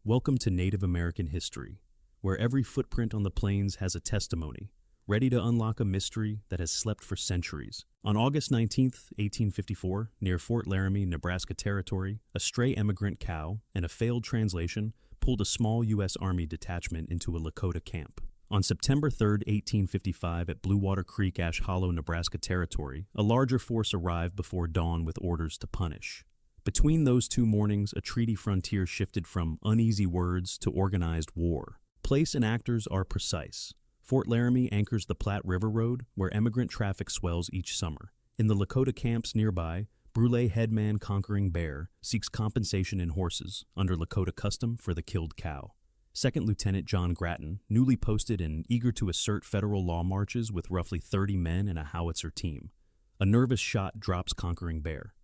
Welcome to Native American history, where every footprint on the plains has a testimony, ready to unlock a mystery that has slept for centuries. On August 19th, 1854, near Fort Laramie, Nebraska Territory, a stray emigrant cow and a failed translation pulled a small U.S. Army detachment into a Lakota camp. On September 3rd, 1855, at Blue Water Creek, Ash Hollow, Nebraska Territory, a larger force arrived before dawn with orders to punish. Between those two mornings, a treaty frontier shifted from uneasy words to organized war. Place and actors are precise. Fort Laramie anchors the Platte River Road, where emigrant traffic swells each summer. In the Lakota camps nearby, Brule headman Conquering Bear seeks compensation in horses, under Lakota custom, for the killed cow. Second Lieutenant John Grattan, newly posted and eager to assert federal law, marches with roughly 30 men and a howitzer team. A nervous shot drops Conquering Bear.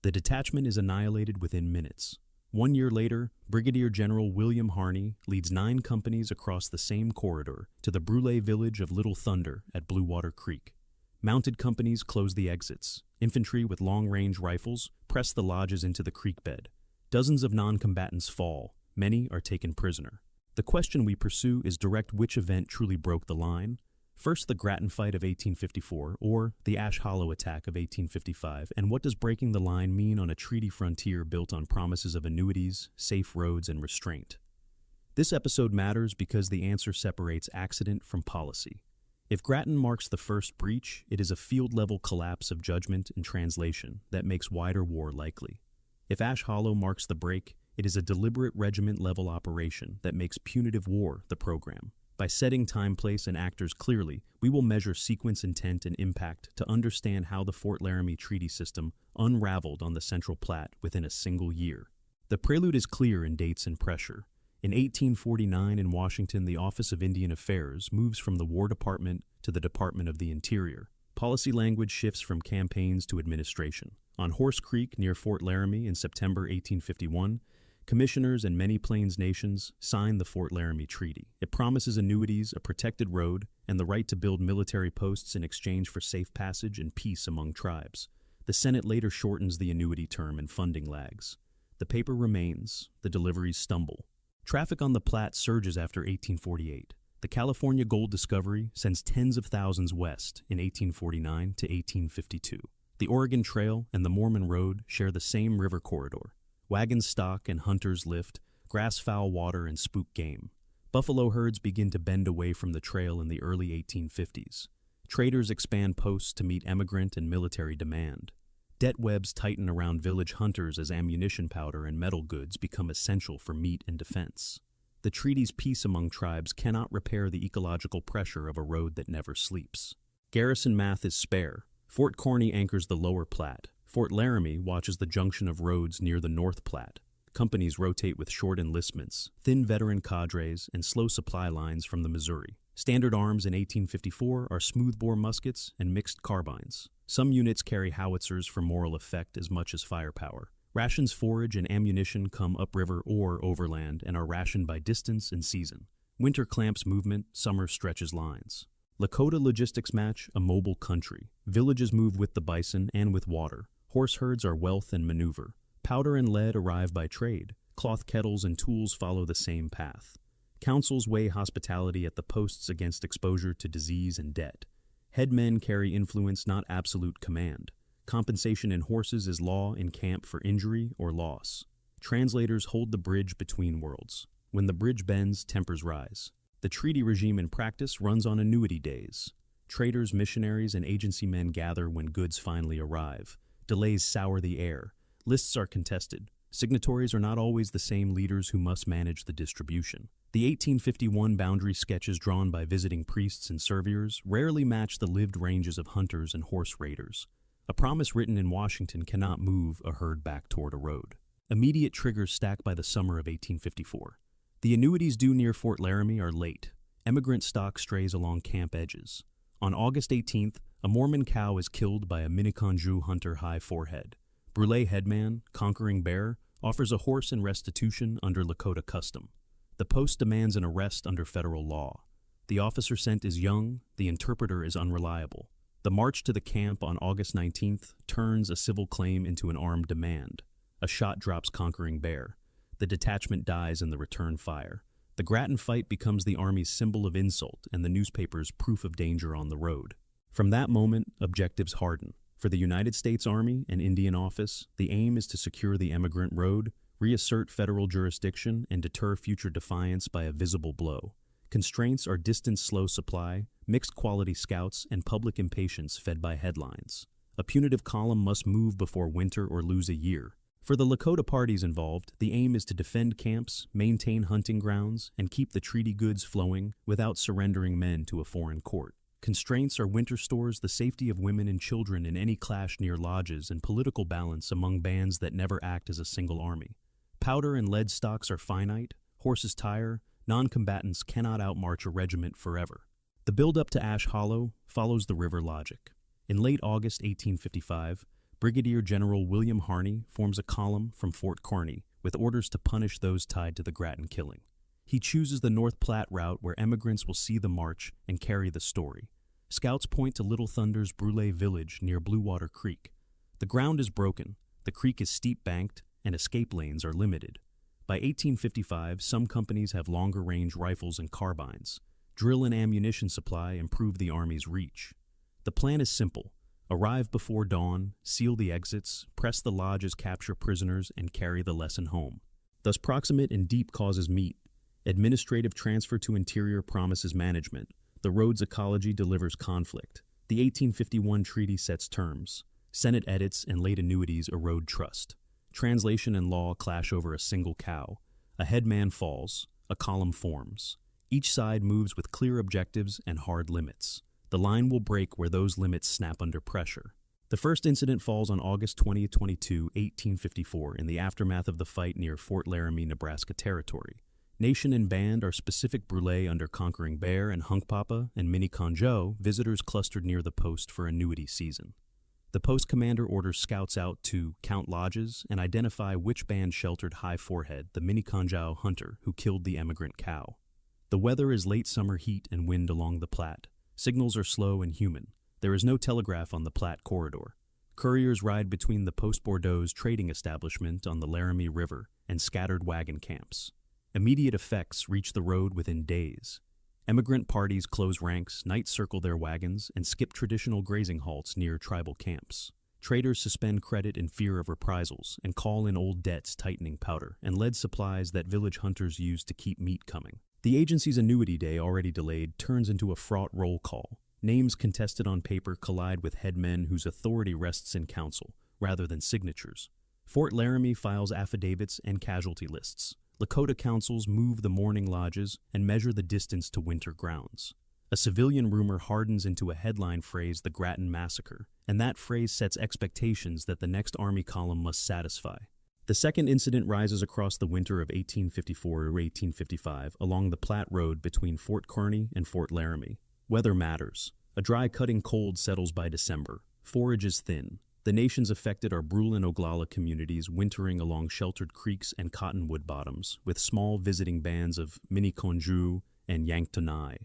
The detachment is annihilated within minutes. 1 year later, Brigadier General William Harney leads 9 companies across the same corridor to the Brule village of Little Thunder at Blue Water Creek. Mounted companies close the exits. Infantry with long-range rifles press the lodges into the creek bed. Dozens of noncombatants fall. Many are taken prisoner. The question we pursue is direct: which event truly broke the line? First, the Grattan fight of 1854, or the Ash Hollow attack of 1855, and what does breaking the line mean on a treaty frontier built on promises of annuities, safe roads, and restraint? This episode matters because the answer separates accident from policy. If Grattan marks the first breach, it is a field-level collapse of judgment and translation that makes wider war likely. If Ash Hollow marks the break, it is a deliberate regiment-level operation that makes punitive war the program. By setting time, place, and actors clearly, we will measure sequence, intent, and impact to understand how the Fort Laramie treaty system unraveled on the Central Platte within a single year. The prelude is clear in dates and pressure. In 1849 in Washington, the Office of Indian Affairs moves from the War Department to the Department of the Interior. Policy language shifts from campaigns to administration. On Horse Creek near Fort Laramie in September 1851, commissioners and many Plains nations signed the Fort Laramie Treaty. It promises annuities, a protected road, and the right to build military posts in exchange for safe passage and peace among tribes. The Senate later shortens the annuity term and funding lags. The paper remains. The deliveries stumble. Traffic on the Platte surges after 1848. The California gold discovery sends tens of thousands west in 1849 to 1852. The Oregon Trail and the Mormon Road share the same river corridor. Wagons stock and hunters lift, grass-fowl water and spook game. Buffalo herds begin to bend away from the trail in the early 1850s. Traders expand posts to meet emigrant and military demand. Debt webs tighten around village hunters as ammunition powder and metal goods become essential for meat and defense. The treaty's peace among tribes cannot repair the ecological pressure of a road that never sleeps. Garrison math is spare. Fort Corney anchors the lower Platte. Fort Laramie watches the junction of roads near the North Platte. Companies rotate with short enlistments, thin veteran cadres, and slow supply lines from the Missouri. Standard arms in 1854 are smoothbore muskets and mixed carbines. Some units carry howitzers for moral effect as much as firepower. Rations, forage, and ammunition come upriver or overland and are rationed by distance and season. Winter clamps movement, summer stretches lines. Lakota logistics match a mobile country. Villages move with the bison and with water. Horse herds are wealth and maneuver. Powder and lead arrive by trade. Cloth kettles and tools follow the same path. Councils weigh hospitality at the posts against exposure to disease and debt. Headmen carry influence, not absolute command. Compensation in horses is law in camp for injury or loss. Translators hold the bridge between worlds. When the bridge bends, tempers rise. The treaty regime in practice runs on annuity days. Traders, missionaries, and agency men gather when goods finally arrive. Delays sour the air. Lists are contested. Signatories are not always the same leaders who must manage the distribution. The 1851 boundary sketches drawn by visiting priests and surveyors rarely match the lived ranges of hunters and horse raiders. A promise written in Washington cannot move a herd back toward a road. Immediate triggers stack by the summer of 1854. The annuities due near Fort Laramie are late. Emigrant stock strays along camp edges. On August 18th, a Mormon cow is killed by a Miniconjou hunter high forehead. Brule headman, Conquering Bear, offers a horse in restitution under Lakota custom. The post demands an arrest under federal law. The officer sent is young, the interpreter is unreliable. The march to the camp on August 19th turns a civil claim into an armed demand. A shot drops Conquering Bear. the detachment dies in the return fire. The Grattan fight becomes the Army's symbol of insult and the newspaper's proof of danger on the road. From that moment, objectives harden. For the United States Army and Indian Office, the aim is to secure the emigrant road, reassert federal jurisdiction, and deter future defiance by a visible blow. Constraints are distant slow supply, mixed quality scouts, and public impatience fed by headlines. A punitive column must move before winter or lose a year. For the Lakota parties involved, the aim is to defend camps, maintain hunting grounds, and keep the treaty goods flowing without surrendering men to a foreign court. Constraints are winter stores, the safety of women and children in any clash near lodges, and political balance among bands that never act as a single army. Powder and lead stocks are finite, horses tire, noncombatants cannot outmarch a regiment forever. The build-up to Ash Hollow follows the river logic. In late August 1855, Brigadier General William Harney forms a column from Fort Kearny with orders to punish those tied to the Grattan killing. He chooses the North Platte route where emigrants will see the march and carry the story. Scouts point to Little Thunder's Brule village near Blue Water Creek. The ground is broken, the creek is steep-banked, and escape lanes are limited. By 1855, some companies have longer-range rifles and carbines. Drill and ammunition supply improve the Army's reach. The plan is simple. Arrive before dawn, seal the exits, press the lodges, capture prisoners, and carry the lesson home. Thus proximate and deep causes meet. Administrative transfer to interior promises management. The road's ecology delivers conflict. The 1851 treaty sets terms. Senate edits and late annuities erode trust. Translation and law clash over a single cow. A headman falls. A column forms. Each side moves with clear objectives and hard limits. The line will break where those limits snap under pressure. The first incident falls on August 22, 1854, in the aftermath of the fight near Fort Laramie, Nebraska Territory. Nation and band are specific Brule under Conquering Bear and Hunkpapa and Miniconjou, visitors clustered near the post for annuity season. The post commander orders scouts out to count lodges and identify which band sheltered High Forehead, the Miniconjou hunter who killed the emigrant cow. The weather is late summer heat and wind along the Platte. Signals are slow and human. There is no telegraph on the Platte corridor. Couriers ride between the Post Bordeaux's trading establishment on the Laramie River and scattered wagon camps. Immediate effects reach the road within days. Emigrant parties close ranks, night circle their wagons, and skip traditional grazing halts near tribal camps. Traders suspend credit in fear of reprisals and call in old debts, tightening powder and lead supplies that village hunters use to keep meat coming. The agency's annuity day, already delayed, turns into a fraught roll call. Names contested on paper collide with headmen whose authority rests in council, rather than signatures. Fort Laramie files affidavits and casualty lists. Lakota councils move the mourning lodges and measure the distance to winter grounds. A civilian rumor hardens into a headline phrase, the Grattan Massacre, and that phrase sets expectations that the next Army column must satisfy. The second incident rises across the winter of 1854 or 1855 along the Platte Road between Fort Kearny and Fort Laramie. Weather matters. A dry cutting cold settles by December. Forage is thin. The nations affected are Brule and Oglala communities wintering along sheltered creeks and cottonwood bottoms, with small visiting bands of Miniconjou and Yanktonai.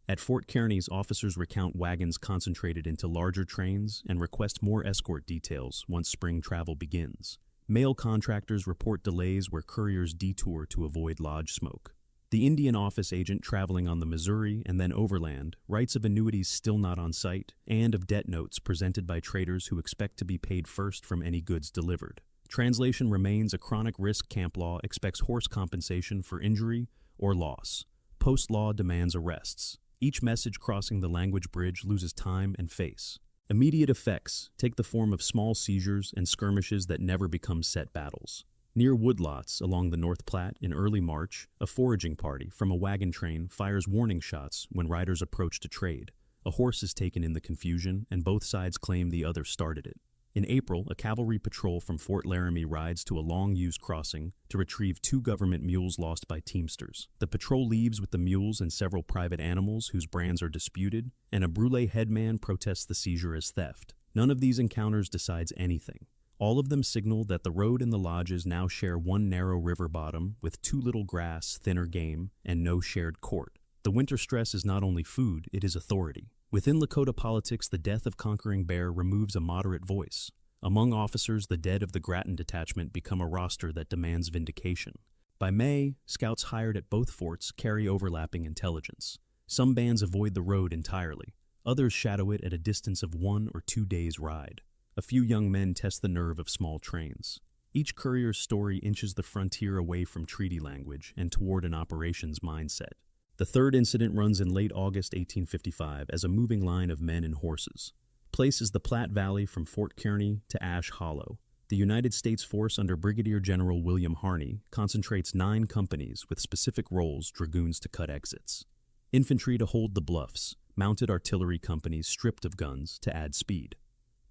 At Fort Kearny's, officers recount wagons concentrated into larger trains and request more escort details once spring travel begins. Mail contractors report delays where couriers detour to avoid lodge smoke. The Indian office agent traveling on the Missouri and then overland writes of annuities still not on site and of debt notes presented by traders who expect to be paid first from any goods delivered. Translation remains a chronic risk. Camp law expects horse compensation for injury or loss. Post law demands arrests. Each message crossing the language bridge loses time and face. Immediate effects take the form of small seizures and skirmishes that never become set battles. Near woodlots along the North Platte in early March, a foraging party from a wagon train fires warning shots when riders approach to trade. A horse is taken in the confusion, and both sides claim the other started it. In April, a cavalry patrol from Fort Laramie rides to a long-used crossing to retrieve 2 government mules lost by teamsters. The patrol leaves with the mules and several private animals whose brands are disputed, and a Brule headman protests the seizure as theft. None of these encounters decides anything. All of them signal that the road and the lodges now share one narrow river bottom with too little grass, thinner game, and no shared court. The winter stress is not only food, it is authority. Within Lakota politics, the death of Conquering Bear removes a moderate voice. Among officers, the dead of the Grattan detachment become a roster that demands vindication. By May, scouts hired at both forts carry overlapping intelligence. Some bands avoid the road entirely. Others shadow it at a distance of 1 or 2 days' ride. A few young men test the nerve of small trains. Each courier's story inches the frontier away from treaty language and toward an operations mindset. The third incident runs in late August 1855 as a moving line of men and horses. Place is the Platte Valley from Fort Kearny to Ash Hollow. The United States force under Brigadier General William Harney concentrates 9 companies with specific roles: dragoons to cut exits, infantry to hold the bluffs, mounted artillery companies stripped of guns to add speed.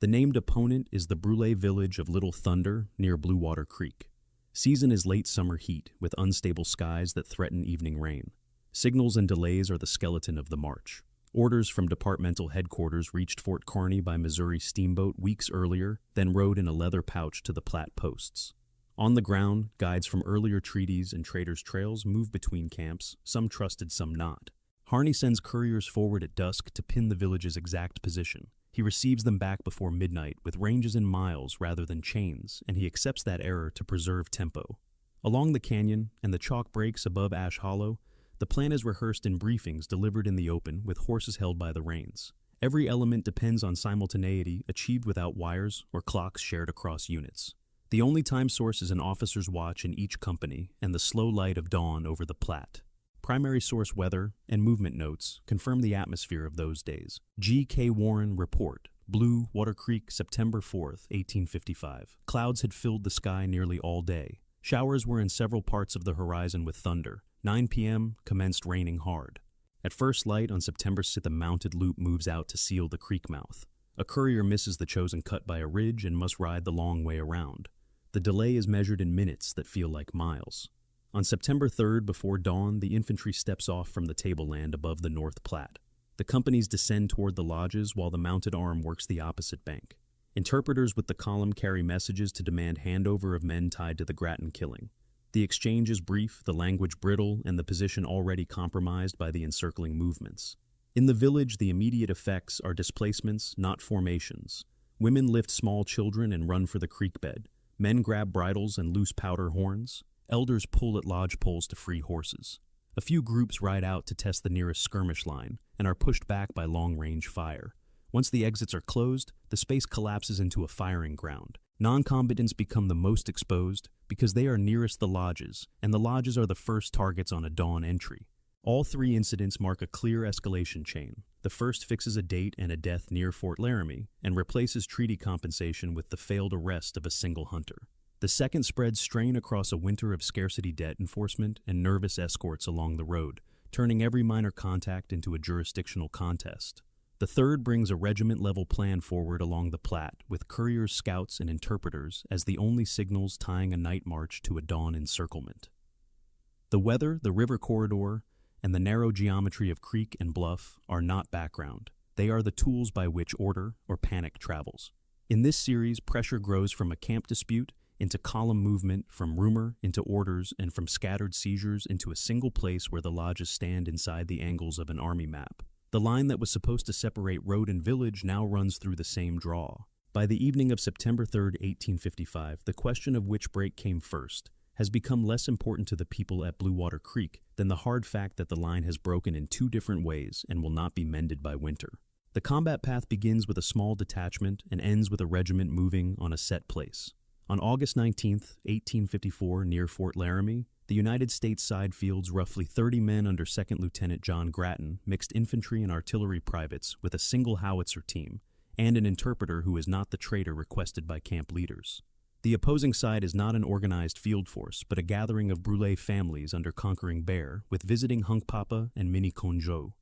The named opponent is the Brule village of Little Thunder near Blue Water Creek. Season is late summer heat with unstable skies that threaten evening rain. Signals and delays are the skeleton of the march. Orders from departmental headquarters reached Fort Kearny by Missouri steamboat weeks earlier, then rode in a leather pouch to the Platte posts. On the ground, guides from earlier treaties and traders' trails move between camps, some trusted, some not. Harney sends couriers forward at dusk to pin the village's exact position. He receives them back before midnight with ranges in miles rather than chains, and he accepts that error to preserve tempo. Along the canyon and the chalk breaks above Ash Hollow, the plan is rehearsed in briefings delivered in the open with horses held by the reins. Every element depends on simultaneity achieved without wires or clocks shared across units. The only time source is an officer's watch in each company and the slow light of dawn over the Platte. Primary source weather and movement notes confirm the atmosphere of those days. G.K. Warren report, Blue Water Creek, September 4th, 1855. Clouds had filled the sky nearly all day. Showers were in several parts of the horizon with thunder. 9 p.m. commenced raining hard. At first light on September 6th, the mounted loop moves out to seal the creek mouth. A courier misses the chosen cut by a ridge and must ride the long way around. The delay is measured in minutes that feel like miles. On September 3rd, before dawn, the infantry steps off from the tableland above the North Platte. The companies descend toward the lodges while the mounted arm works the opposite bank. Interpreters with the column carry messages to demand handover of men tied to the Grattan killing. The exchange is brief, the language brittle, and the position already compromised by the encircling movements. In the village, the immediate effects are displacements, not formations. Women lift small children and run for the creek bed. Men grab bridles and loose powder horns. Elders pull at lodge poles to free horses. A few groups ride out to test the nearest skirmish line and are pushed back by long-range fire. Once the exits are closed, the space collapses into a firing ground. Noncombatants become the most exposed because they are nearest the lodges, and the lodges are the first targets on a dawn entry. All 3 incidents mark a clear escalation chain. The first fixes a date and a death near Fort Laramie and replaces treaty compensation with the failed arrest of a single hunter. The second spreads strain across a winter of scarcity debt enforcement and nervous escorts along the road, turning every minor contact into a jurisdictional contest. The third brings a regiment-level plan forward along the Platte, with couriers, scouts, and interpreters as the only signals tying a night march to a dawn encirclement. The weather, the river corridor, and the narrow geometry of creek and bluff are not background. They are the tools by which order or panic travels. In this series, pressure grows from a camp dispute into column movement, from rumor into orders, and from scattered seizures into a single place where the lodges stand inside the angles of an army map. The line that was supposed to separate road and village now runs through the same draw. By the evening of September 3, 1855, the question of which break came first has become less important to the people at Blue Water Creek than the hard fact that the line has broken in 2 different ways and will not be mended by winter. The combat path begins with a small detachment and ends with a regiment moving on a set place. On August 19, 1854, near Fort Laramie, the United States side fields roughly 30 men under 2nd Lieutenant John Grattan, mixed infantry and artillery privates with a single howitzer team, and an interpreter who is not the traitor requested by camp leaders. The opposing side is not an organized field force, but a gathering of Brule families under Conquering Bear, with visiting Hunkpapa and Miniconjou.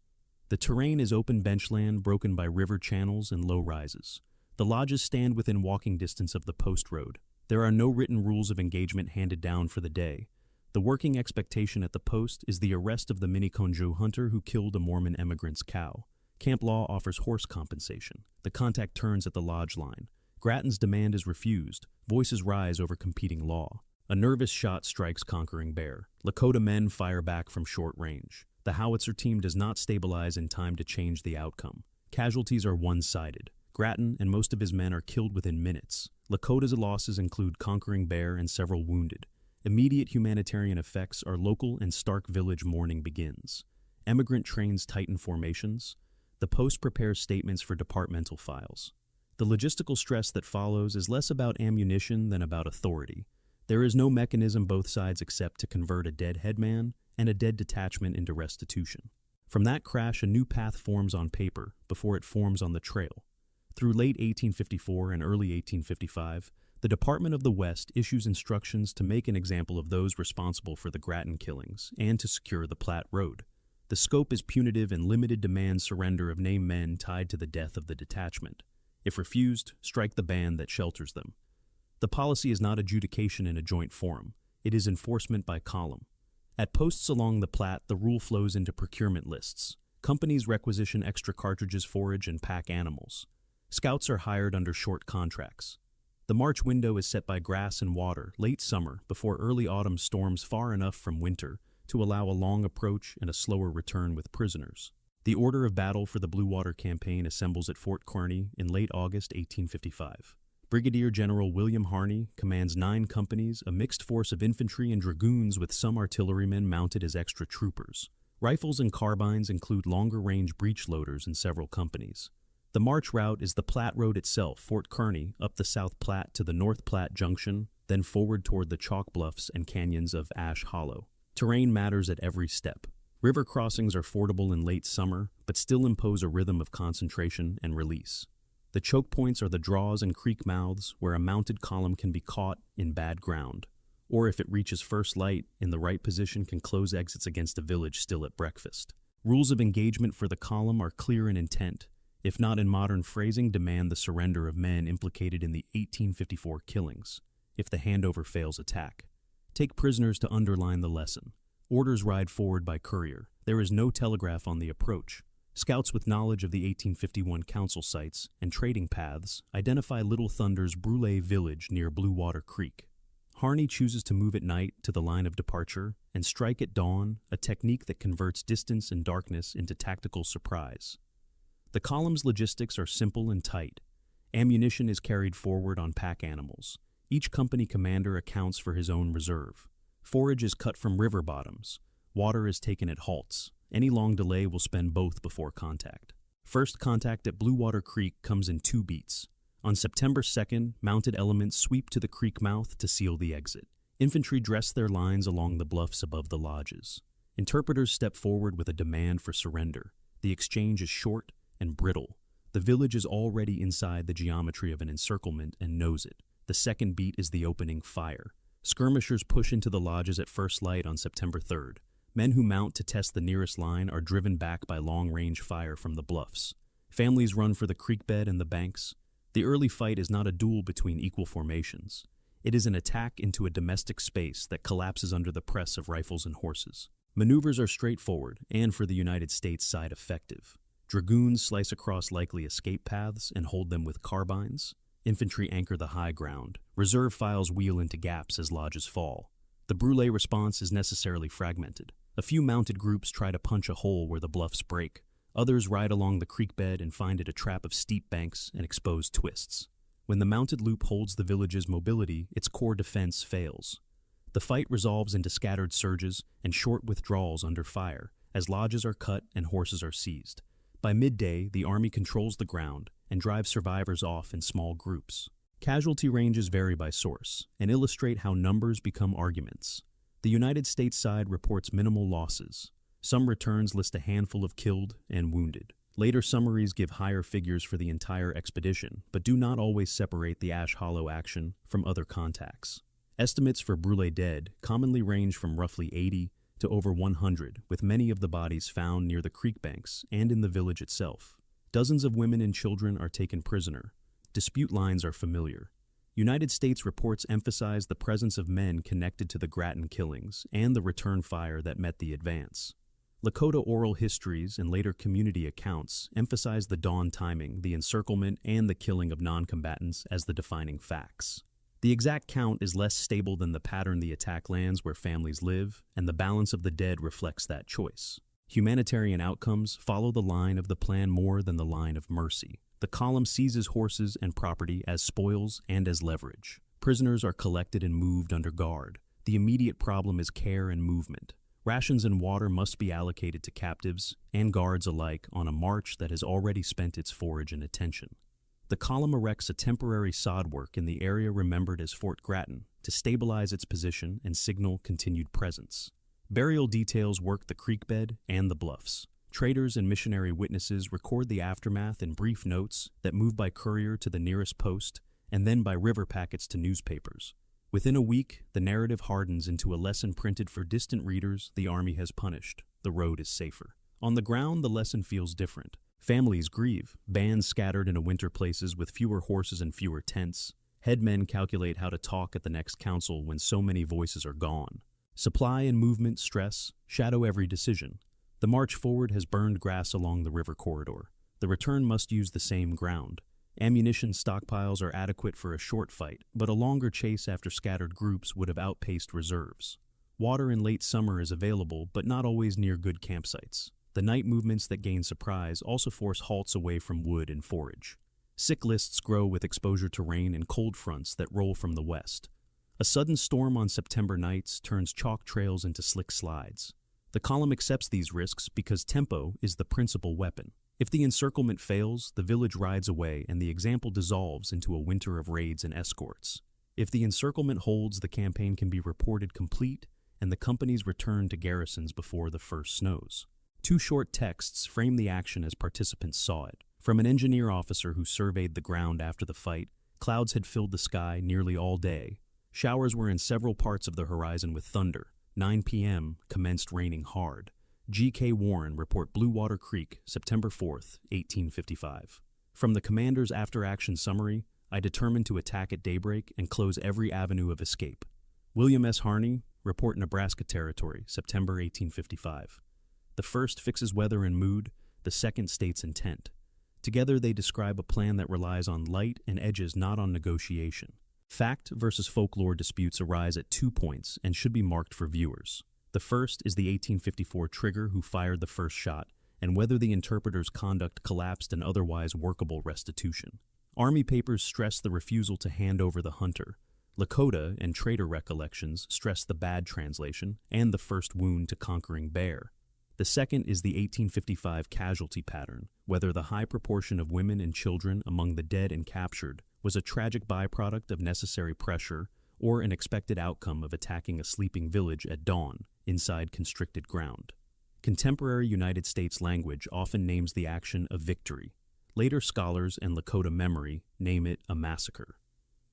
The terrain is open benchland broken by river channels and low rises. The lodges stand within walking distance of the post road. There are no written rules of engagement handed down for the day. The working expectation at the post is the arrest of the Miniconjou hunter who killed a Mormon emigrant's cow. Camp law offers horse compensation. The contact turns at the lodge line. Grattan's demand is refused. Voices rise over competing law. A nervous shot strikes Conquering Bear. Lakota men fire back from short range. The howitzer team does not stabilize in time to change the outcome. Casualties are one-sided. Grattan and most of his men are killed within minutes. Lakota's losses include Conquering Bear and several wounded. Immediate humanitarian effects are local and stark village mourning begins. Emigrant trains tighten formations. The post prepares statements for departmental files. The logistical stress that follows is less about ammunition than about authority. There is no mechanism both sides accept to convert a dead headman and a dead detachment into restitution. From that crash, a new path forms on paper before it forms on the trail. Through late 1854 and early 1855, the Department of the West issues instructions to make an example of those responsible for the Grattan killings and to secure the Platte Road. The scope is punitive and limited demands surrender of named men tied to the death of the detachment. If refused, strike the band that shelters them. The policy is not adjudication in a joint forum. It is enforcement by column. At posts along the Platte, the rule flows into procurement lists. Companies requisition extra cartridges, forage, and pack animals. Scouts are hired under short contracts. The march window is set by grass and water, late summer, before early autumn storms far enough from winter to allow a long approach and a slower return with prisoners. The order of battle for the Blue Water Campaign assembles at Fort Kearny in late August 1855. Brigadier General William Harney commands 9 companies, a mixed force of infantry and dragoons with some artillerymen mounted as extra troopers. Rifles and carbines include longer-range breech loaders in several companies. The march route is the Platte Road itself, Fort Kearny, up the South Platte to the North Platte Junction, then forward toward the chalk bluffs and canyons of Ash Hollow. Terrain matters at every step. River crossings are fordable in late summer, but still impose a rhythm of concentration and release. The choke points are the draws and creek mouths where a mounted column can be caught in bad ground, or if it reaches first light, in the right position can close exits against a village still at breakfast. Rules of engagement for the column are clear in intent, if not in modern phrasing, demand the surrender of men implicated in the 1854 killings, if the handover fails attack. Take prisoners to underline the lesson. Orders ride forward by courier. There is no telegraph on the approach. Scouts with knowledge of the 1851 council sites and trading paths identify Little Thunder's Brule village near Blue Water Creek. Harney chooses to move at night to the line of departure and strike at dawn, a technique that converts distance and darkness into tactical surprise. The column's logistics are simple and tight. Ammunition is carried forward on pack animals. Each company commander accounts for his own reserve. Forage is cut from river bottoms. Water is taken at halts. Any long delay will spend both before contact. First contact at Blue Water Creek comes in 2 beats. On September 2nd, mounted elements sweep to the creek mouth to seal the exit. Infantry dress their lines along the bluffs above the lodges. Interpreters step forward with a demand for surrender. The exchange is short and brittle. The village is already inside the geometry of an encirclement and knows it. The second beat is the opening fire. Skirmishers push into the lodges at first light on September 3rd. Men who mount to test the nearest line are driven back by long-range fire from the bluffs. Families run for the creek bed and the banks. The early fight is not a duel between equal formations. It is an attack into a domestic space that collapses under the press of rifles and horses. Maneuvers are straightforward and, for the United States side, effective. Dragoons slice across likely escape paths and hold them with carbines. Infantry anchor the high ground. Reserve files wheel into gaps as lodges fall. The Brule response is necessarily fragmented. A few mounted groups try to punch a hole where the bluffs break. Others ride along the creek bed and find it a trap of steep banks and exposed twists. When the mounted loop holds the village's mobility, its core defense fails. The fight resolves into scattered surges and short withdrawals under fire as lodges are cut and horses are seized. By midday, the Army controls the ground and drives survivors off in small groups. Casualty ranges vary by source and illustrate how numbers become arguments. The United States side reports minimal losses. Some returns list a handful of killed and wounded. Later summaries give higher figures for the entire expedition, but do not always separate the Ash Hollow action from other contacts. Estimates for Brule dead commonly range from roughly 80 to over 100, with many of the bodies found near the creek banks and in the village itself. Dozens of women and children are taken prisoner. Dispute lines are familiar. United States reports emphasize the presence of men connected to the Grattan killings and the return fire that met the advance. Lakota oral histories and later community accounts emphasize the dawn timing, the encirclement, and the killing of noncombatants as the defining facts. The exact count is less stable than the pattern the attack lands where families live, and the balance of the dead reflects that choice. Humanitarian outcomes follow the line of the plan more than the line of mercy. The column seizes horses and property as spoils and as leverage. Prisoners are collected and moved under guard. The immediate problem is care and movement. Rations and water must be allocated to captives and guards alike on a march that has already spent its forage and attention. The column erects a temporary sod work in the area remembered as Fort Grattan to stabilize its position and signal continued presence. Burial details work the creek bed and the bluffs. Traders and missionary witnesses record the aftermath in brief notes that move by courier to the nearest post and then by river packets to newspapers. Within a week, the narrative hardens into a lesson printed for distant readers: the army has punished, the road is safer. On the ground, the lesson feels different. Families grieve, bands scattered into winter places with fewer horses and fewer tents. Headmen calculate how to talk at the next council when so many voices are gone. Supply and movement stress shadow every decision. The march forward has burned grass along the river corridor. The return must use the same ground. Ammunition stockpiles are adequate for a short fight, but a longer chase after scattered groups would have outpaced reserves. Water in late summer is available, but not always near good campsites. The night movements that gain surprise also force halts away from wood and forage. Sick lists grow with exposure to rain and cold fronts that roll from the west. A sudden storm on September nights turns chalk trails into slick slides. The column accepts these risks because tempo is the principal weapon. If the encirclement fails, the village rides away and the example dissolves into a winter of raids and escorts. If the encirclement holds, the campaign can be reported complete and the companies return to garrisons before the first snows. Two short texts frame the action as participants saw it. From an engineer officer who surveyed the ground after the fight, clouds had filled the sky nearly all day. Showers were in several parts of the horizon with thunder. 9 p.m. commenced raining hard. G.K. Warren report Blue Water Creek, September 4th, 1855. From the commander's after-action summary, I determined to attack at daybreak and close every avenue of escape. William S. Harney report Nebraska Territory, September 1855. The first fixes weather and mood, the second states intent. Together they describe a plan that relies on light and edges not on negotiation. Fact versus folklore disputes arise at 2 points and should be marked for viewers. The first is the 1854 trigger who fired the first shot, and whether the interpreter's conduct collapsed an otherwise workable restitution. Army papers stress the refusal to hand over the hunter. Lakota and trader recollections stress the bad translation and the first wound to conquering bear. The second is the 1855 casualty pattern, whether the high proportion of women and children among the dead and captured was a tragic byproduct of necessary pressure or an expected outcome of attacking a sleeping village at dawn inside constricted ground. Contemporary United States language often names the action a victory. Later scholars and Lakota memory name it a massacre.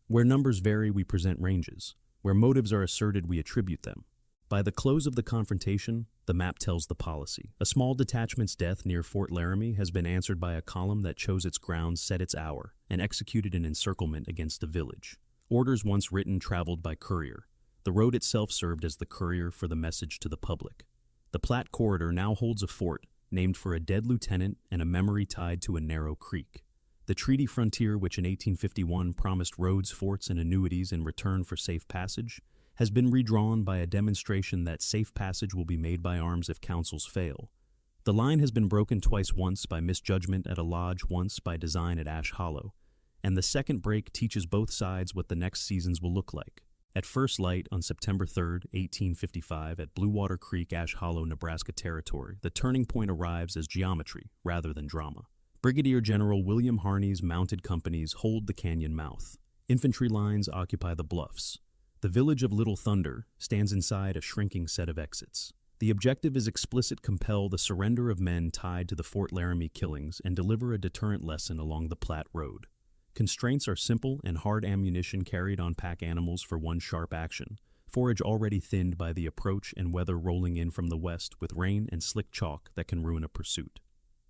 Where numbers vary, we present ranges. Where motives are asserted, we attribute them. By the close of the confrontation, the map tells the policy. A small detachment's death near Fort Laramie has been answered by a column that chose its ground, set its hour, and executed an encirclement against a village. Orders once written traveled by courier. The road itself served as the courier for the message to the public. The Platte corridor now holds a fort named for a dead lieutenant and a memory tied to a narrow creek. The treaty frontier, which in 1851 promised roads, forts, and annuities in return for safe passage, has been redrawn by a demonstration that safe passage will be made by arms if councils fail. The line has been broken twice, once by misjudgment at a lodge, once by design at Ash Hollow, and the second break teaches both sides what the next seasons will look like. At first light on September 3, 1855, at Blue Water Creek, Ash Hollow, Nebraska Territory, the turning point arrives as geometry rather than drama. Brigadier General William Harney's mounted companies hold the canyon mouth. Infantry lines occupy the bluffs. The village of Little Thunder stands inside a shrinking set of exits. The objective is explicit: compel the surrender of men tied to the Fort Laramie killings and deliver a deterrent lesson along the Platte Road. Constraints are simple and hard ammunition carried on pack animals for one sharp action, forage already thinned by the approach and weather rolling in from the west with rain and slick chalk that can ruin a pursuit.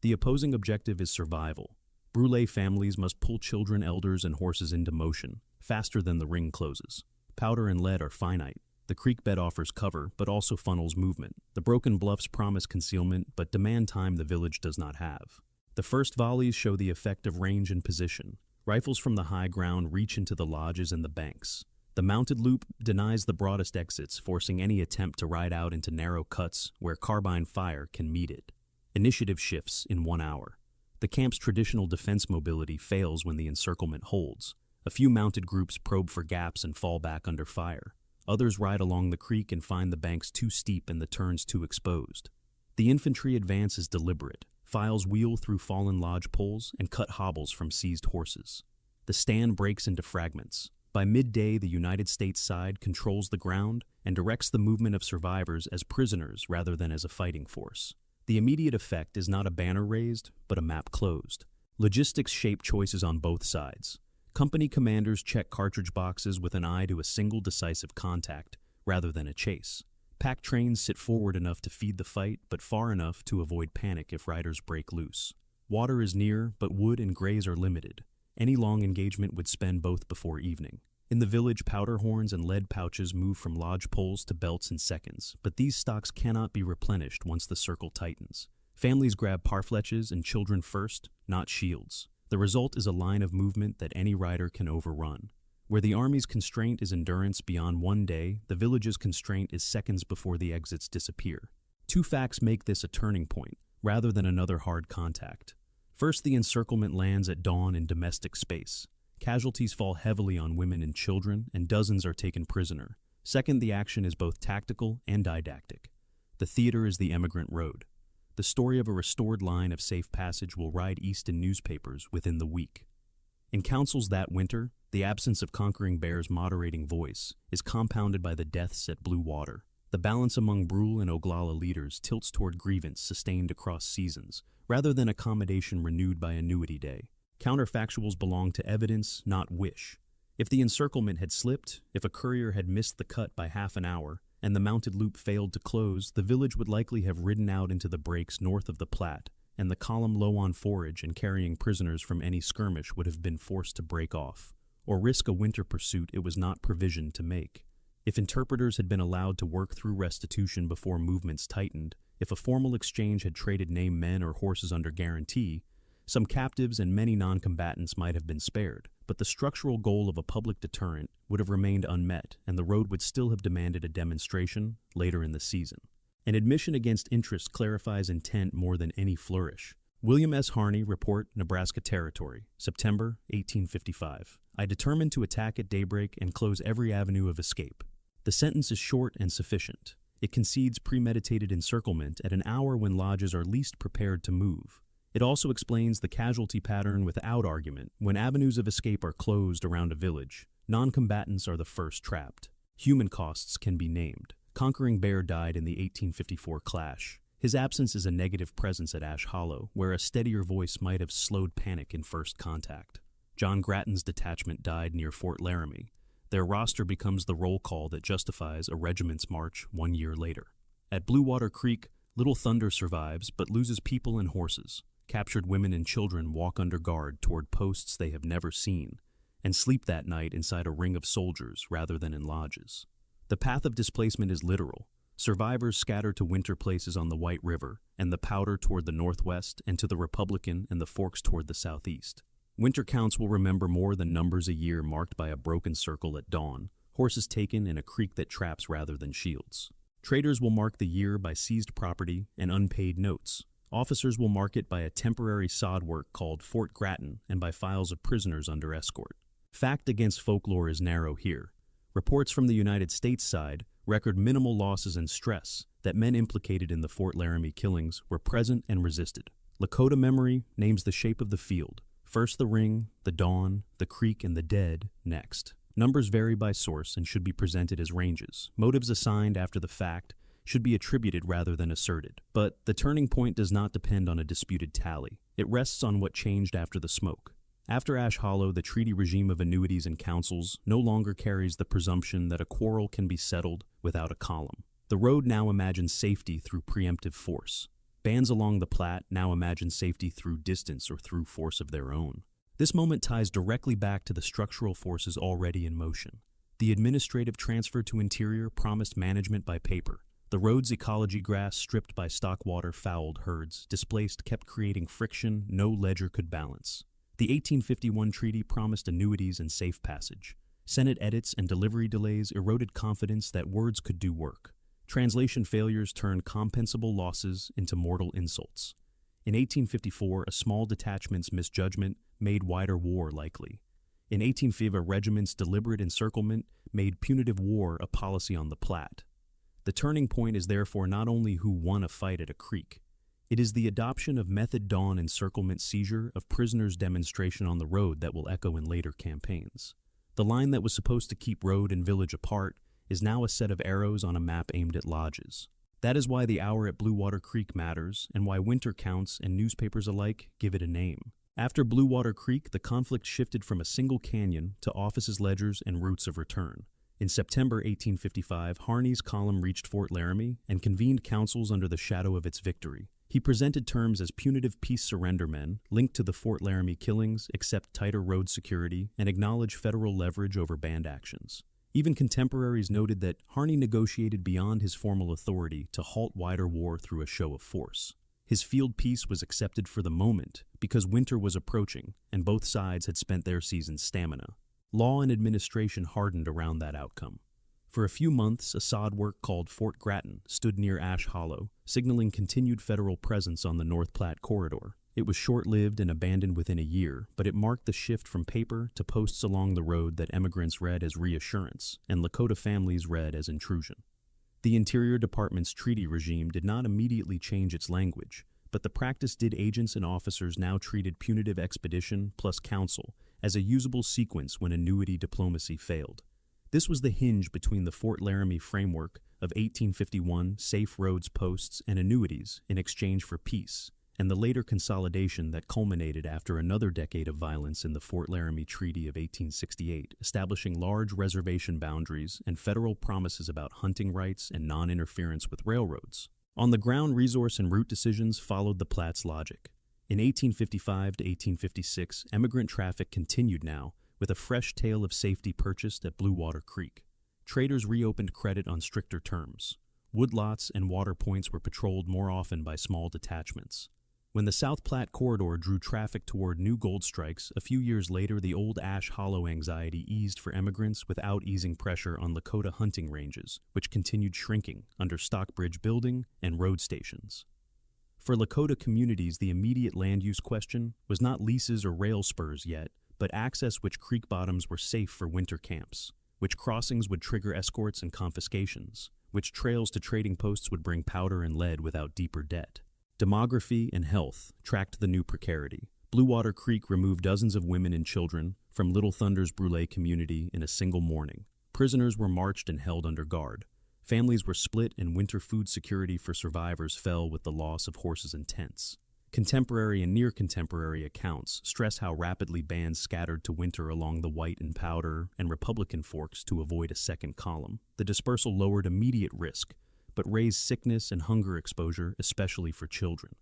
The opposing objective is survival. Brule families must pull children, elders, and horses into motion, faster than the ring closes. Powder and lead are finite. The creek bed offers cover, but also funnels movement. The broken bluffs promise concealment, but demand time the village does not have. The first volleys show the effect of range and position. Rifles from the high ground reach into the lodges and the banks. The mounted loop denies the broadest exits, forcing any attempt to ride out into narrow cuts where carbine fire can meet it. Initiative shifts in 1 hour. The camp's traditional defense mobility fails when the encirclement holds. A few mounted groups probe for gaps and fall back under fire. Others ride along the creek and find the banks too steep and the turns too exposed. The infantry advance is deliberate. Files wheel through fallen lodge poles and cut hobbles from seized horses. The stand breaks into fragments. By midday, the United States side controls the ground and directs the movement of survivors as prisoners rather than as a fighting force. The immediate effect is not a banner raised, but a map closed. Logistics shape choices on both sides. Company commanders check cartridge boxes with an eye to a single decisive contact, rather than a chase. Pack trains sit forward enough to feed the fight, but far enough to avoid panic if riders break loose. Water is near, but wood and graze are limited. Any long engagement would spend both before evening. In the village, powder horns and lead pouches move from lodge poles to belts in seconds, but these stocks cannot be replenished once the circle tightens. Families grab parfleches and children first, not shields. The result is a line of movement that any rider can overrun. Where the army's constraint is endurance beyond one day, the village's constraint is seconds before the exits disappear. Two facts make this a turning point, rather than another hard contact. First, the encirclement lands at dawn in domestic space. Casualties fall heavily on women and children, and dozens are taken prisoner. Second, the action is both tactical and didactic. The theater is the emigrant road. The story of a restored line of safe passage will ride east in newspapers within the week. In councils that winter, the absence of Conquering Bear's moderating voice is compounded by the deaths at Blue Water. The balance among Brule and Oglala leaders tilts toward grievance sustained across seasons, rather than accommodation renewed by Annuity Day. Counterfactuals belong to evidence, not wish. If the encirclement had slipped, if a courier had missed the cut by half an hour, and the mounted loop failed to close, the village would likely have ridden out into the breaks north of the Platte, and the column low on forage and carrying prisoners from any skirmish would have been forced to break off, or risk a winter pursuit it was not provisioned to make. If interpreters had been allowed to work through restitution before movements tightened, if a formal exchange had traded named men or horses under guarantee, some captives and many noncombatants might have been spared, but the structural goal of a public deterrent would have remained unmet, and the road would still have demanded a demonstration later in the season. An admission against interest clarifies intent more than any flourish. William S. Harney, Report, Nebraska Territory, September 1855. I determined to attack at daybreak and close every avenue of escape. The sentence is short and sufficient. It concedes premeditated encirclement at an hour when lodges are least prepared to move. It also explains the casualty pattern without argument. When avenues of escape are closed around a village, noncombatants are the first trapped. Human costs can be named. Conquering Bear died in the 1854 clash. His absence is a negative presence at Ash Hollow, where a steadier voice might have slowed panic in first contact. John Grattan's detachment died near Fort Laramie. Their roster becomes the roll call that justifies a regiment's march 1 year later. At Blue Water Creek, Little Thunder survives but loses people and horses. Captured women and children walk under guard toward posts they have never seen, and sleep that night inside a ring of soldiers rather than in lodges. The path of displacement is literal. Survivors scatter to winter places on the White River, and the Powder toward the northwest, and to the Republican and the Forks toward the southeast. Winter counts will remember more than numbers a year marked by a broken circle at dawn, horses taken, and a creek that traps rather than shields. Traders will mark the year by seized property and unpaid notes. Officers will mark it by a temporary sod work called Fort Grattan and by files of prisoners under escort. Fact against folklore is narrow here. Reports from the United States side record minimal losses and stress, that men implicated in the Fort Laramie killings were present and resisted. Lakota memory names the shape of the field. First the ring, the dawn, the creek, and the dead next. Numbers vary by source and should be presented as ranges. Motives assigned after the fact should be attributed rather than asserted. But the turning point does not depend on a disputed tally. It rests on what changed after the smoke. After Ash Hollow, the treaty regime of annuities and councils no longer carries the presumption that a quarrel can be settled without a column. The road now imagines safety through preemptive force. Bands along the Platte now imagine safety through distance or through force of their own. This moment ties directly back to the structural forces already in motion. The administrative transfer to interior promised management by paper. The road's ecology grass, stripped by stock water, fouled herds, displaced, kept creating friction no ledger could balance. The 1851 treaty promised annuities and safe passage. Senate edits and delivery delays eroded confidence that words could do work. Translation failures turned compensable losses into mortal insults. In 1854, a small detachment's misjudgment made wider war likely. In 1850, a regiment's deliberate encirclement made punitive war a policy on the Platte. The turning point is therefore not only who won a fight at a creek. It is the adoption of method dawn encirclement seizure of prisoners' demonstration on the road that will echo in later campaigns. The line that was supposed to keep road and village apart is now a set of arrows on a map aimed at lodges. That is why the hour at Blue Water Creek matters and why winter counts and newspapers alike give it a name. After Blue Water Creek, the conflict shifted from a single canyon to offices, ledgers, and routes of return. In September 1855, Harney's column reached Fort Laramie and convened councils under the shadow of its victory. He presented terms as punitive peace surrender men, linked to the Fort Laramie killings, accept tighter road security, and acknowledge federal leverage over band actions. Even contemporaries noted that Harney negotiated beyond his formal authority to halt wider war through a show of force. His field peace was accepted for the moment because winter was approaching and both sides had spent their season's stamina. Law and administration hardened around that outcome. For a few months, a sod work called Fort Grattan stood near Ash Hollow, signaling continued federal presence on the North Platte corridor. It was short-lived and abandoned within a year, but it marked the shift from paper to posts along the road that emigrants read as reassurance and Lakota families read as intrusion. The Interior Department's treaty regime did not immediately change its language, but the practice did. Agents and officers now treated punitive expedition plus counsel as a usable sequence when annuity diplomacy failed. This was the hinge between the Fort Laramie framework of 1851 safe roads posts and annuities in exchange for peace, and the later consolidation that culminated after another decade of violence in the Fort Laramie Treaty of 1868, establishing large reservation boundaries and federal promises about hunting rights and non-interference with railroads. On the ground, resource and route decisions followed the Platte's logic. In 1855 to 1856, emigrant traffic continued now, with a fresh tale of safety purchased at Blue Water Creek. Traders reopened credit on stricter terms. Woodlots and water points were patrolled more often by small detachments. When the South Platte corridor drew traffic toward new gold strikes, a few years later the old Ash Hollow anxiety eased for emigrants without easing pressure on Lakota hunting ranges, which continued shrinking under Stockbridge building and road stations. For Lakota communities, the immediate land use question was not leases or rail spurs yet, but access which creek bottoms were safe for winter camps, which crossings would trigger escorts and confiscations, which trails to trading posts would bring powder and lead without deeper debt. Demography and health tracked the new precarity. Blue Water Creek removed dozens of women and children from Little Thunder's Brule community in a single morning. Prisoners were marched and held under guard. Families were split and winter food security for survivors fell with the loss of horses and tents. Contemporary and near-contemporary accounts stress how rapidly bands scattered to winter along the White and Powder and Republican forks to avoid a second column. The dispersal lowered immediate risk, but raised sickness and hunger exposure, especially for children.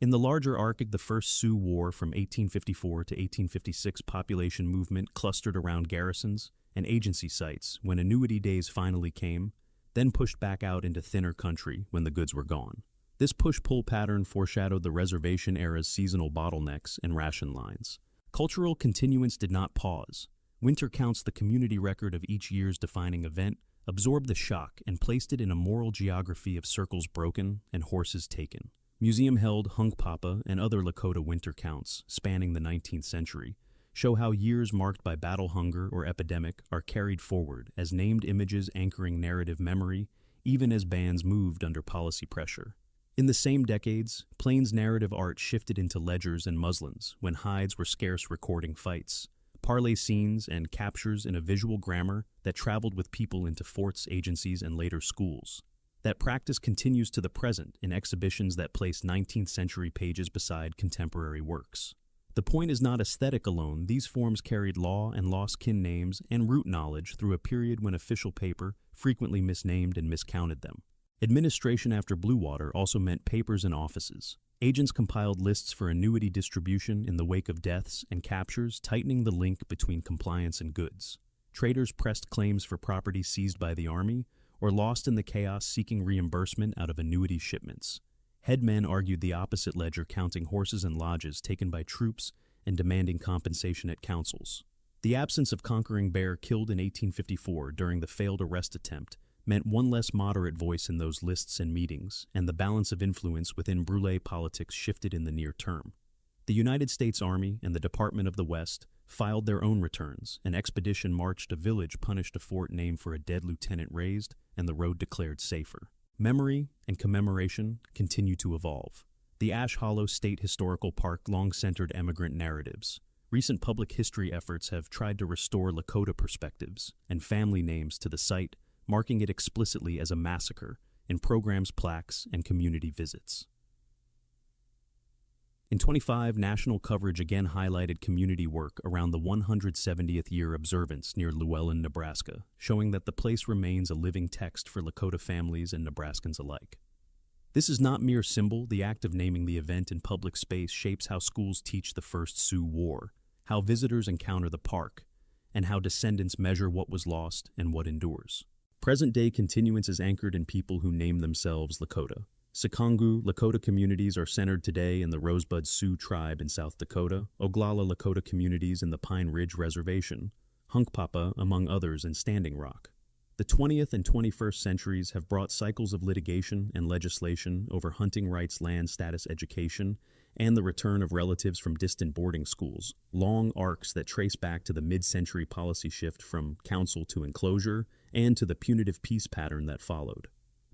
In the larger arc of the First Sioux War from 1854 to 1856, population movement clustered around garrisons and agency sites when annuity days finally came, then pushed back out into thinner country when the goods were gone. This push-pull pattern foreshadowed the reservation era's seasonal bottlenecks and ration lines. Cultural continuance did not pause. Winter counts, the community record of each year's defining event, absorbed the shock and placed it in a moral geography of circles broken and horses taken. Museum held Hunkpapa and other Lakota winter counts spanning the 19th century show how years marked by battle hunger or epidemic are carried forward as named images anchoring narrative memory, even as bands moved under policy pressure. In the same decades, Plains narrative art shifted into ledgers and muslins when hides were scarce recording fights, parlay scenes and captures in a visual grammar that traveled with people into forts, agencies, and later schools. That practice continues to the present in exhibitions that place 19th century pages beside contemporary works. The point is not aesthetic alone. These forms carried law and lost kin names and root knowledge through a period when official paper frequently misnamed and miscounted them. Administration after Blue Water also meant papers and offices. Agents compiled lists for annuity distribution in the wake of deaths and captures, tightening the link between compliance and goods. Traders pressed claims for property seized by the Army or lost in the chaos, seeking reimbursement out of annuity shipments. Headmen argued the opposite ledger, counting horses and lodges taken by troops and demanding compensation at councils. The absence of conquering bear killed in 1854 during the failed arrest attempt meant one less moderate voice in those lists and meetings, and the balance of influence within Brule politics shifted in the near term. The United States Army and the Department of the West filed their own returns. An expedition marched a village, punished a fort named for a dead lieutenant raised, and the road declared safer. Memory and commemoration continue to evolve. The Ash Hollow State Historical Park long centered emigrant narratives. Recent public history efforts have tried to restore Lakota perspectives and family names to the site, marking it explicitly as a massacre in programs, plaques, and community visits. In 25, national coverage again highlighted community work around the 170th year observance near Llewellyn, Nebraska, showing that the place remains a living text for Lakota families and Nebraskans alike. This is not mere symbol. The act of naming the event in public space shapes how schools teach the First Sioux War, how visitors encounter the park, and how descendants measure what was lost and what endures. Present-day continuance is anchored in people who name themselves Lakota. Sikangu Lakota communities are centered today in the Rosebud Sioux tribe in South Dakota, Oglala Lakota communities in the Pine Ridge Reservation, Hunkpapa, among others, in Standing Rock. The 20th and 21st centuries have brought cycles of litigation and legislation over hunting rights, land status, education, and the return of relatives from distant boarding schools, long arcs that trace back to the mid-century policy shift from council to enclosure and to the punitive peace pattern that followed.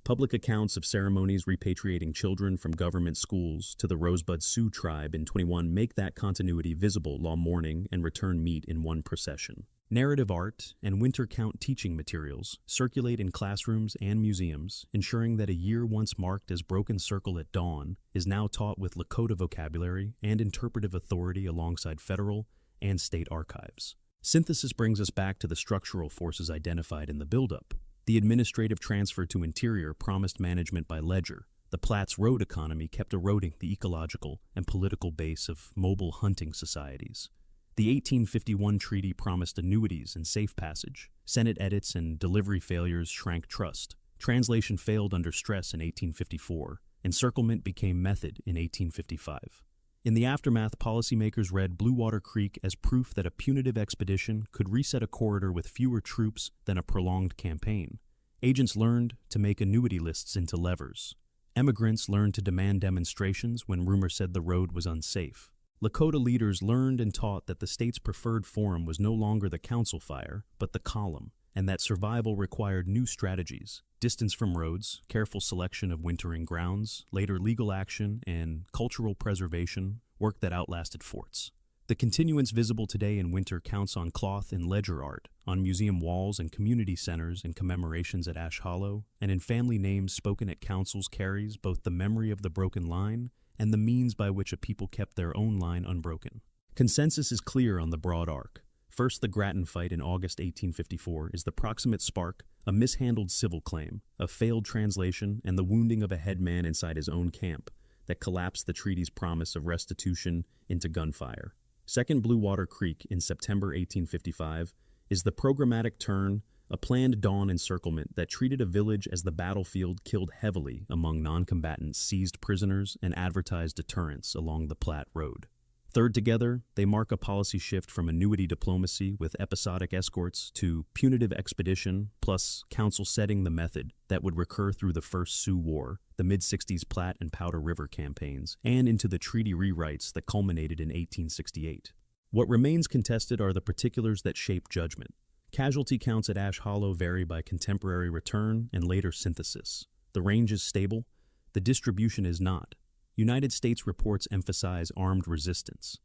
Public accounts of ceremonies repatriating children from government schools to the Rosebud Sioux tribe in 21 make that continuity visible while mourning and return meet in one procession. Narrative art and winter count teaching materials circulate in classrooms and museums, ensuring that a year once marked as Broken Circle at dawn is now taught with Lakota vocabulary and interpretive authority alongside federal and state archives. Synthesis brings us back to the structural forces identified in the buildup. The administrative transfer to interior promised management by ledger. The Platte's road economy kept eroding the ecological and political base of mobile hunting societies. The 1851 treaty promised annuities and safe passage. Senate edits and delivery failures shrank trust. Translation failed under stress in 1854. Encirclement became method in 1855. In the aftermath, policymakers read Blue Water Creek as proof that a punitive expedition could reset a corridor with fewer troops than a prolonged campaign. Agents learned to make annuity lists into levers. Emigrants learned to demand demonstrations when rumor said the road was unsafe. Lakota leaders learned and taught that the state's preferred forum was no longer the council fire, but the column, and that survival required new strategies: distance from roads, careful selection of wintering grounds, later legal action, and cultural preservation, work that outlasted forts. The continuance visible today in winter counts on cloth and ledger art, on museum walls and community centers and commemorations at Ash Hollow, and in family names spoken at councils carries both the memory of the broken line and the means by which a people kept their own line unbroken. Consensus is clear on the broad arc. First, the Grattan fight in August 1854 is the proximate spark, a mishandled civil claim, a failed translation, and the wounding of a headman inside his own camp that collapsed the treaty's promise of restitution into gunfire. Second, Blue Water Creek in September 1855 is the programmatic turn, a planned dawn encirclement that treated a village as the battlefield, killed heavily among noncombatants, seized prisoners, and advertised deterrence along the Platte Road. Third, together, they mark a policy shift from annuity diplomacy with episodic escorts to punitive expedition, plus council setting the method that would recur through the First Sioux War, the mid-60s Platte and Powder River campaigns, and into the treaty rewrites that culminated in 1868. What remains contested are the particulars that shape judgment. Casualty counts at Ash Hollow vary by contemporary return and later synthesis. The range is stable, the distribution is not. United States reports emphasize armed resistance.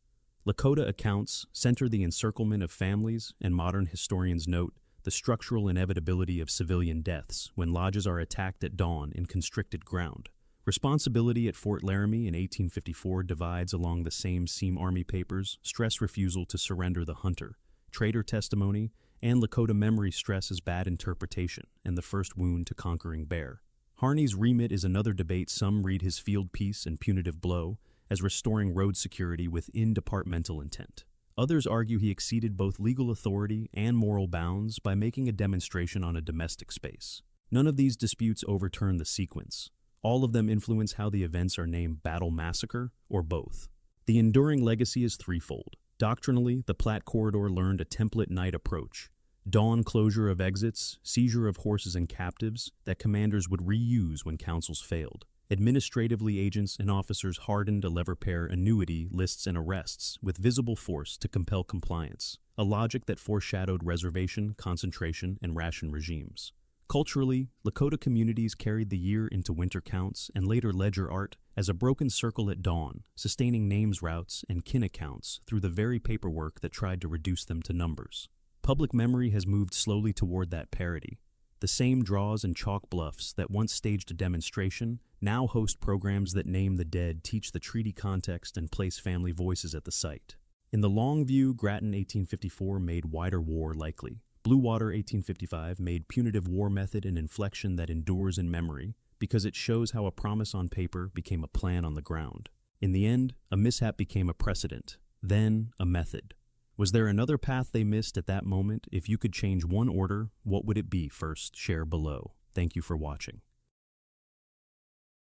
Lakota accounts center the encirclement of families, and modern historians note the structural inevitability of civilian deaths when lodges are attacked at dawn in constricted ground. Responsibility at Fort Laramie in 1854 divides along the same Seam Army papers, stress refusal to surrender the hunter, traitor testimony, and Lakota memory stress as bad interpretation, and the first wound to conquering bear. Harney's remit is another debate. Some read his field piece and punitive blow as restoring road security within departmental intent. Others argue he exceeded both legal authority and moral bounds by making a demonstration on a domestic space. None of these disputes overturn the sequence. All of them influence how the events are named Battle Massacre or both. The enduring legacy is threefold. Doctrinally, the Platte Corridor learned a template night approach. Dawn closure of exits, seizure of horses and captives that commanders would reuse when councils failed. Administratively, agents and officers hardened a lever-pair annuity lists and arrests with visible force to compel compliance, a logic that foreshadowed reservation, concentration, and ration regimes. Culturally, Lakota communities carried the year into winter counts and later ledger art as a broken circle at dawn, sustaining names routes and kin accounts through the very paperwork that tried to reduce them to numbers. Public memory has moved slowly toward that parity. The same draws and chalk bluffs that once staged a demonstration now host programs that name the dead, teach the treaty context, and place family voices at the site. In the long view, Grattan 1854 made wider war likely. Blue Water 1855 made punitive war method an inflection that endures in memory because it shows how a promise on paper became a plan on the ground. In the end, a mishap became a precedent, then a method. Was there another path they missed at that moment? If you could change one order, what would it be? First, share below. Thank you for watching.